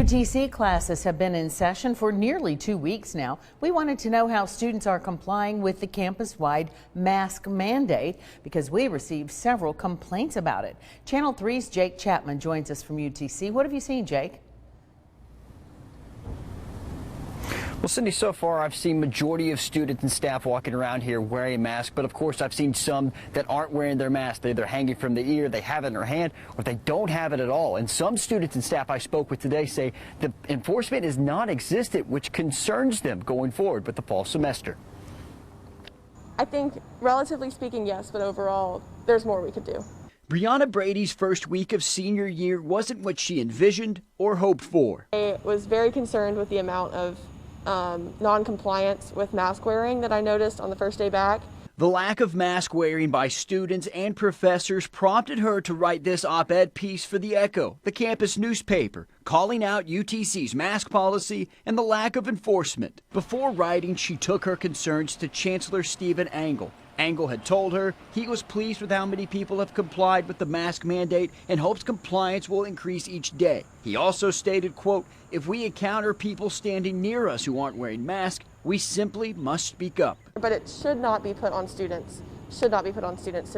UTC classes have been in session for nearly 2 weeks now. We wanted to know how students are complying with the campus-wide mask mandate because we received several complaints about it. Channel 3's Jake Chapman joins us from UTC. What have you seen, Jake? Well, Cindy, so far I've seen majority of students and staff walking around here wearing a mask, but of course I've seen some that aren't wearing their mask. They're either hanging from the ear, they have it in their hand, or they don't have it at all. And some students and staff I spoke with today say the enforcement is non-existent, which concerns them going forward with the fall semester. I think, relatively speaking, yes, but overall, there's more we could do. Brianna Brady's first week of senior year wasn't what she envisioned or hoped for. I was very concerned with the amount of non-compliance with mask wearing that I noticed on the first day back. The lack of mask wearing by students and professors prompted her to write this op-ed piece for the Echo, the campus newspaper, calling out UTC's mask policy and the lack of enforcement. Before writing, she took her concerns to Chancellor Stephen Angle. Angle had told her he was pleased with how many people have complied with the mask mandate and hopes compliance will increase each day. He also stated, quote, "If we encounter people standing near us who aren't wearing masks, we simply must speak up." But it should not be put on students. To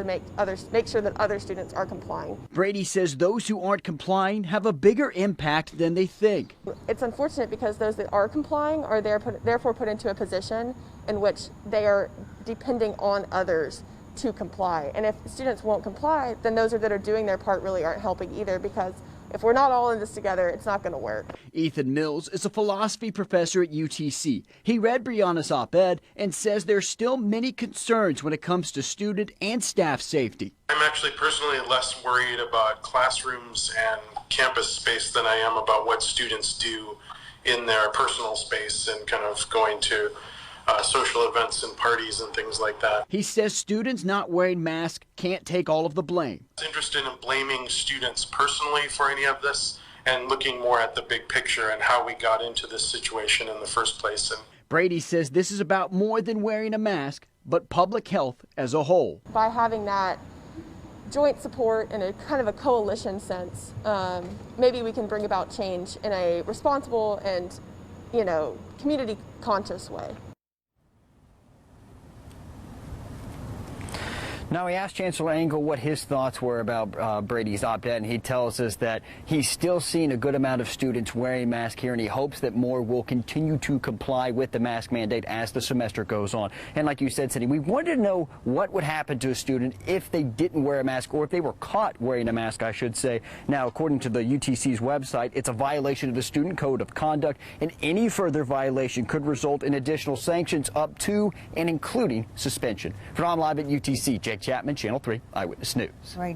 make sure that other students are complying. Brady says those who aren't complying have a bigger impact than they think. It's unfortunate because those that are complying are therefore put into a position in which they are depending on others to comply. And if students won't comply, then those that are doing their part really aren't helping either, because if we're not all in this together, it's not going to work. Ethan Mills is a philosophy professor at UTC. He read Brianna's op-ed and says there's still many concerns when it comes to student and staff safety. I'm actually personally less worried about classrooms and campus space than I am about what students do in their personal space and kind of going to social events and parties and things like that. He says students not wearing masks can't take all of the blame. I'm interested in blaming students personally for any of this and looking more at the big picture and how we got into this situation in the first place. And Brady says this is about more than wearing a mask, but public health as a whole. By having that joint support in a kind of a coalition sense, maybe we can bring about change in a responsible and, community conscious way. Now, we asked Chancellor Angle what his thoughts were about Brady's op-ed, and he tells us that he's still seeing a good amount of students wearing masks here, and he hopes that more will continue to comply with the mask mandate as the semester goes on. And like you said, Cindy, we wanted to know what would happen to a student if they didn't wear a mask, or if they were caught wearing a mask, I should say. Now, according to the UTC's website, it's a violation of the student code of conduct, and any further violation could result in additional sanctions up to and including suspension. From live at UTC, Jake Chapman, Channel 3 Eyewitness News. Right.